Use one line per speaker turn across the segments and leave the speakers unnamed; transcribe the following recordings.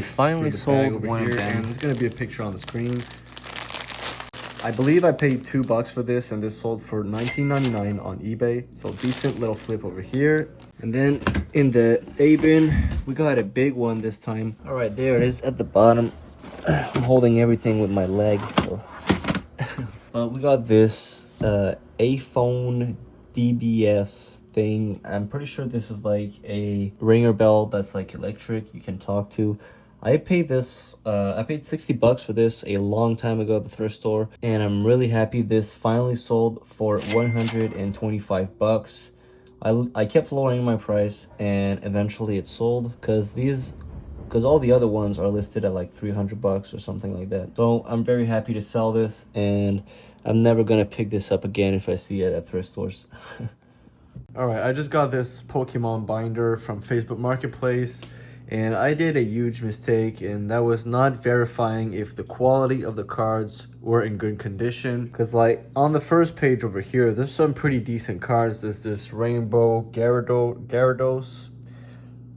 I finally sold one of them.
And there's gonna be a picture on the screen. I believe I paid $2 for this, and this sold for $19.99 on eBay. So decent little flip over here. And then in the A bin, we got a big one this time.
All right, there it is at the bottom. I'm holding everything with my leg. So. We got this iPhone DBS thing. I'm pretty sure this is like a ringer bell that's like electric, you can talk to. I paid this I paid $60 for this a long time ago at the thrift store, and I'm really happy this finally sold for $125. I kept lowering my price, and eventually it sold because all the other ones are listed at like $300 or something like that. So I'm very happy to sell this, and I'm never gonna pick this up again if I see it at thrift stores.
All right, I just got this Pokemon binder from Facebook Marketplace, and I did a huge mistake, and that was not verifying if the quality of the cards were in good condition. Because like on the first page over here, there's some pretty decent cards. There's this Rainbow Gyarados,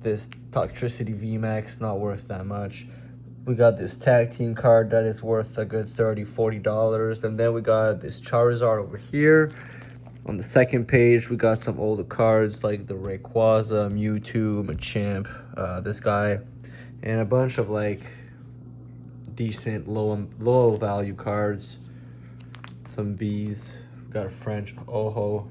this Toxtricity VMAX, not worth that much. We got this tag team card that is worth a good $30-40, and then we got this Charizard over here. On the second page, we got some older cards like the Rayquaza, Mewtwo, Machamp, this guy, and a bunch of like decent low value cards. Some V's. We got a French Oho.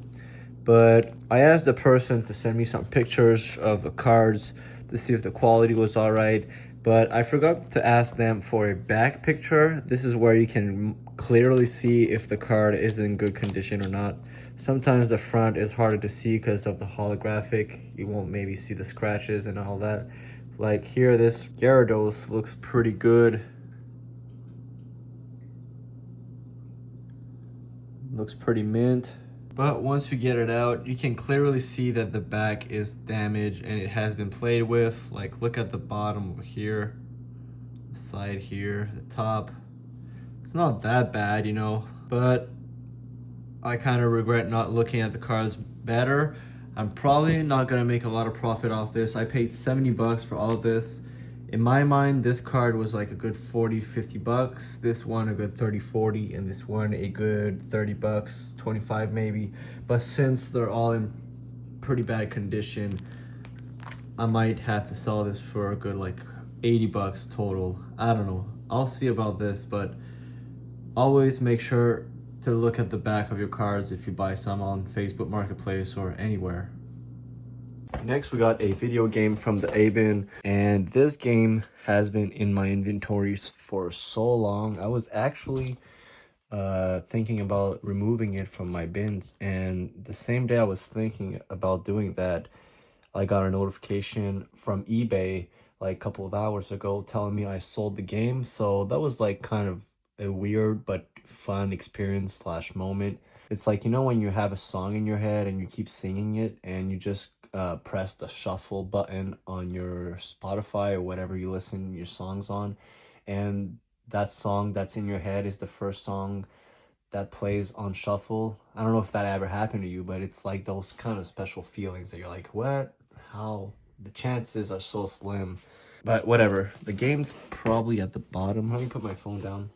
But I asked the person to send me some pictures of the cards to see if the quality was all right. But I forgot to ask them for a back picture. This is where you can clearly see if the card is in good condition or not. Sometimes the front is harder to see because of the holographic. You won't maybe see the scratches and all that. Like here, this Gyarados looks pretty good. Looks pretty mint. But once you get it out, you can clearly see that the back is damaged and it has been played with. Like, look at the bottom over here, the side here, the top. It's not that bad, you know, but I kind of regret not looking at the cards better. I'm probably not gonna make a lot of profit off this. I paid $70 for all of this. In my mind, this card was like a good $40-50. This one a good $30-40, and this one a good $30, 25 maybe. But since they're all in pretty bad condition, I might have to sell this for a good like $80 total. I don't know. I'll see about this, but always make sure to look at the back of your cards if you buy some on Facebook Marketplace or anywhere. Next, we got a video game from the A-bin, and this game has been in my inventories for so long. I was actually thinking about removing it from my bins, and the same day I was thinking about doing that, I got a notification from eBay like a couple of hours ago telling me I sold the game. So that was like kind of a weird but fun experience slash moment. It's like, you know, when you have a song in your head and you keep singing it, and you just press the shuffle button on your Spotify or whatever you listen your songs on, and that song that's in your head is the first song that plays on shuffle. I don't know if that ever happened to you, but it's like those kind of special feelings that you're like, what? How? The chances are so slim. But whatever. The game's probably at the bottom. Let me put my phone down.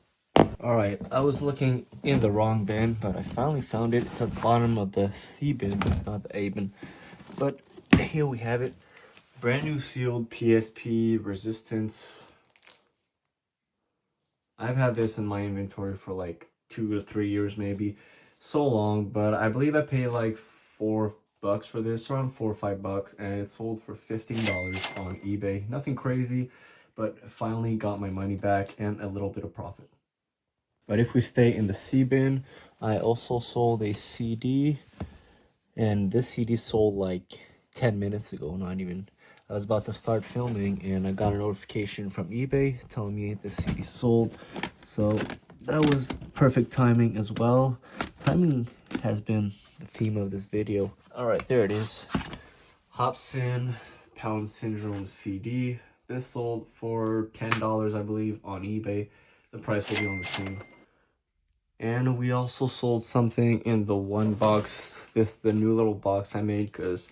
Alright, I was looking in the wrong bin, but I finally found it. It's at the bottom of the C bin, not the A bin. But here we have it. Brand new sealed PSP Resistance. I've had this in my inventory for like 2 to 3 years maybe. So long, but I believe I paid like $4 for this, around $4 or $5, and it sold for $15 on eBay. Nothing crazy, but finally got my money back and a little bit of profit. But if we stay in the C bin, I also sold a CD, and this CD sold like 10 minutes ago, not even. I was about to start filming, and I got a notification from eBay telling me this CD sold. So that was perfect timing as well. Timing has been the theme of this video. All right, there it is. Hobson Pound Syndrome CD. This sold for $10, I believe, on eBay. The price will be on the screen. And we also sold something in the one box. The new little box I made, because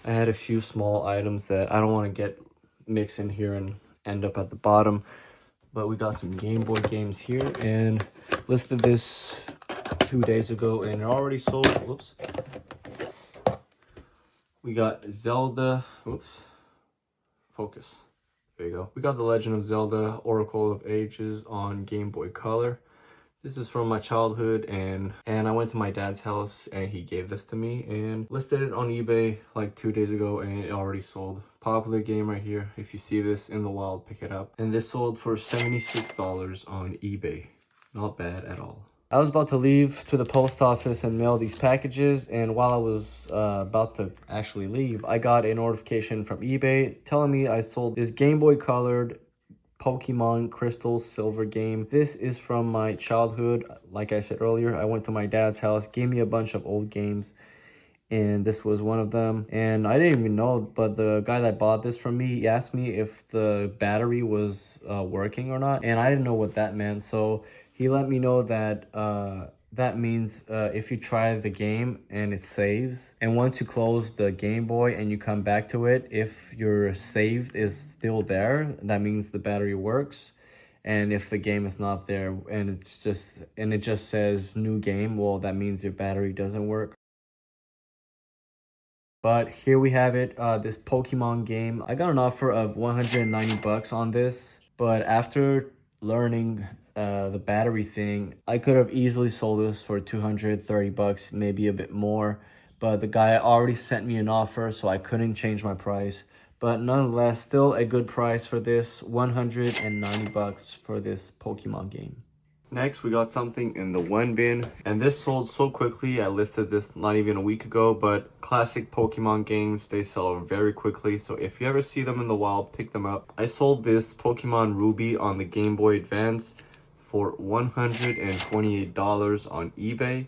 I had a few small items that I don't want to get mixed in here and
end up at the bottom. But we got some Game Boy games here and listed this 2 days ago and it already sold. Whoops. We got Zelda. Oops. Focus. There you go. We got The Legend of Zelda Oracle of Ages on Game Boy Color. This is from my childhood, and I went to my dad's house and he gave this to me and listed it on eBay like 2 days ago and it already sold. Popular game right here. If you see this in the wild, pick it up. And this sold for $76 on eBay. Not bad at all. I was about to leave to the post office and mail these packages, and while I was about to actually leave, I got a notification from eBay telling me I sold this Game Boy colored Pokemon Crystal Silver game. This is from my childhood. Like I said earlier, I went to my dad's house, gave me a bunch of old games, and this was one of them. And I didn't even know, but the guy that bought this from me, he asked me if the battery was working or not, and I didn't know what that meant. So he let me know that that means if you try the game and it saves, and once you close the Game Boy and you come back to it, if your saved is still there, that means the battery works. And if the game is not there and it just says new game, well, that means your battery doesn't work. But here we have it, this Pokemon game. I got an offer of 190 bucks on this, but after learning the battery thing, I could have easily sold this for 230 bucks, maybe a bit more. But the guy already sent me an offer, so I couldn't change my price. But nonetheless, still a good price for this, 190 bucks for this Pokemon game. Next, we got something in the one bin, and this sold so quickly. I listed this not even a week ago, but classic Pokemon games, they sell very quickly. So if you ever see them in the wild, pick them up. I sold this Pokemon Ruby on the Game Boy Advance for $128 on eBay.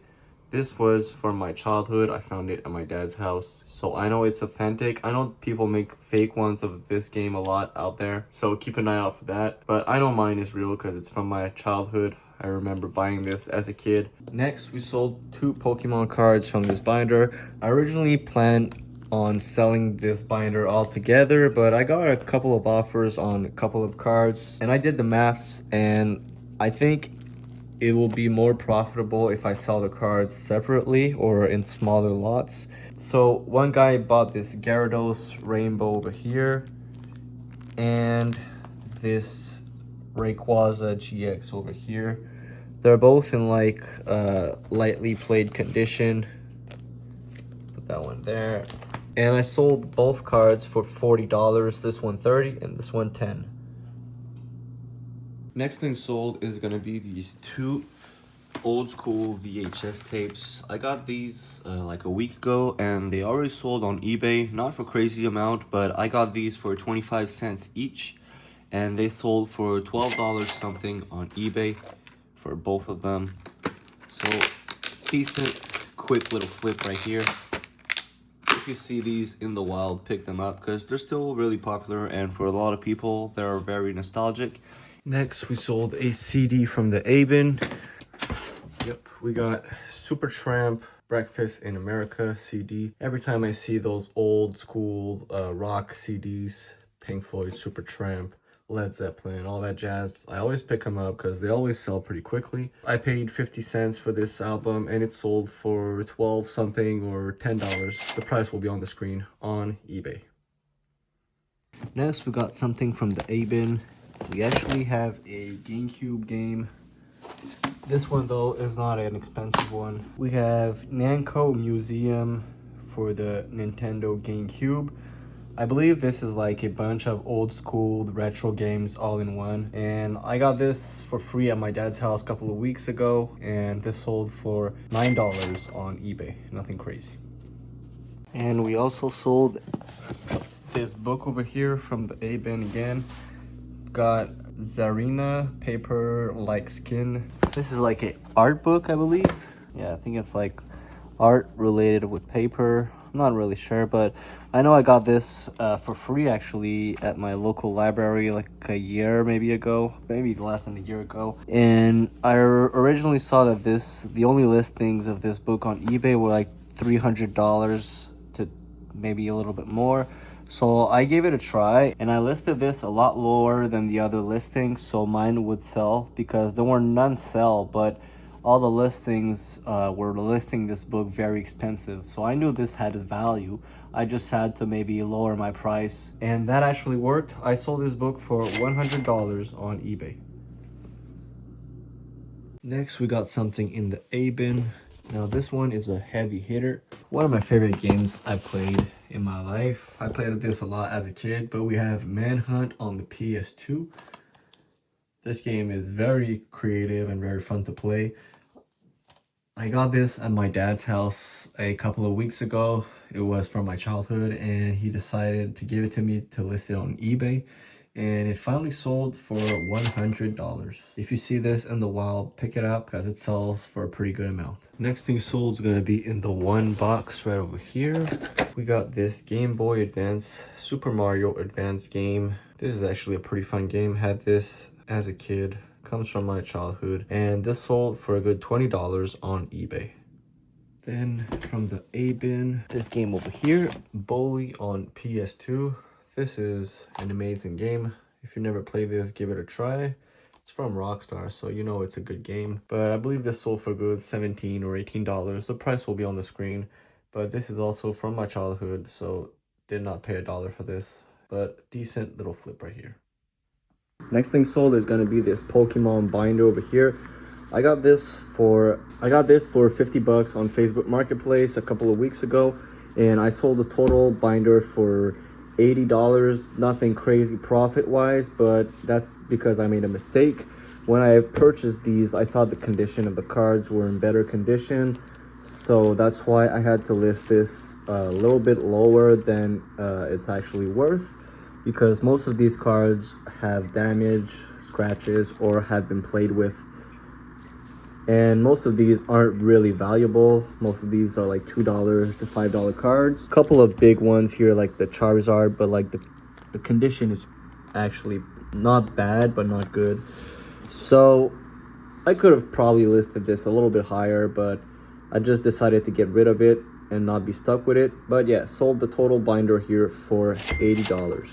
This was from my childhood. I found it at my dad's house, so I know it's authentic. I know people make fake ones of this game a lot out there, so keep an eye out for that. But I know mine is real because it's from my childhood. I remember buying this as a kid. Next, we sold 2 Pokemon cards from this binder. I originally planned on selling this binder all together, but I got a couple of offers on a couple of cards, and I did the maths, and I think it will be more profitable if I sell the cards separately or in smaller lots. So one guy bought this Gyarados Rainbow over here and this Rayquaza GX over here. They're both in like lightly played condition. Put that one there. And I sold both cards for $40. This one $30 and this one $10. Next thing sold is gonna be these 2 old school VHS tapes. I got these like a week ago and they already sold on eBay, not for crazy amount, but I got these for 25 cents each and they sold for $12 something on eBay for both of them. So decent quick little flip right here. If you see these in the wild, pick them up because they're still really popular, and for a lot of people they're very nostalgic. Next, we sold a CD from the A-Bin. Yep, we got Supertramp Breakfast in America CD. Every time I see those old school rock CDs, Pink Floyd, Supertramp, Led Zeppelin, all that jazz, I always pick them up because they always sell pretty quickly. I paid 50 cents for this album and it sold for 12 something or $10. The price will be on the screen on eBay. Next, we got something from the A-Bin. We actually have a GameCube game. This one though is not an expensive one. We have Namco Museum for the Nintendo GameCube. I believe this is like a bunch of old school retro games all in one. And I got this for free at my dad's house a couple of weeks ago. And this sold for $9 on eBay. Nothing crazy. And we also sold this book over here from the A-Bin again. Got Zarina Paper Like Skin. This is like an art book, I believe. Yeah, I think it's like art related with paper. I'm not really sure, but I know I got this for free actually at my local library like a year maybe ago, maybe less than a year ago. And I originally saw that the only listings of this book on eBay were like $300 to maybe a little bit more. So I gave it a try and I listed this a lot lower than the other listings so mine would sell, because there were none sell, but all the listings were listing this book very expensive. So I knew this had value. I just had to maybe lower my price, and that actually worked. I sold this book for $100 on eBay. Next, we got something in the A bin. Now this one is a heavy hitter. One of my favorite games I played in my life. I played this a lot as a kid, but we have Manhunt on the PS2. This game is very creative and very fun to play. I got this at my dad's house a couple of weeks ago. It was from my childhood and he decided to give it to me to list it on eBay. And it finally sold for $100. If you see this in the wild, pick it up because it sells for a pretty good amount. Next thing sold is going to be in the one box right over here. We got this Game Boy Advance Super Mario Advance game. This is actually a pretty fun game. Had this as a kid. Comes from my childhood. And this sold for a good $20 on eBay. Then from the A bin, this game over here, Bully on PS2. This is an amazing game. If you never played this, give it a try. It's from Rockstar, so you know it's a good game. But I believe this sold for good $17 or $18. The price will be on the screen. But this is also from my childhood, so did not pay $1 for this. But decent little flip right here. Next thing sold is going to be this Pokemon binder over here. I got this for 50 bucks on Facebook Marketplace a couple of weeks ago, and I sold the total binder for $80. Nothing crazy profit wise, but that's because I made a mistake. When I purchased these, I thought the condition of the cards were in better condition, so that's why I had to list this a little bit lower than it's actually worth, because most of these cards have damage, scratches, or have been played with. And most of these aren't really valuable. Most of these are like $2 to $5 cards. Couple of big ones here like the Charizard, but like the condition is actually not bad, but not good. So I could have probably listed this a little bit higher, but I just decided to get rid of it and not be stuck with it. But yeah, sold the total binder here for $80.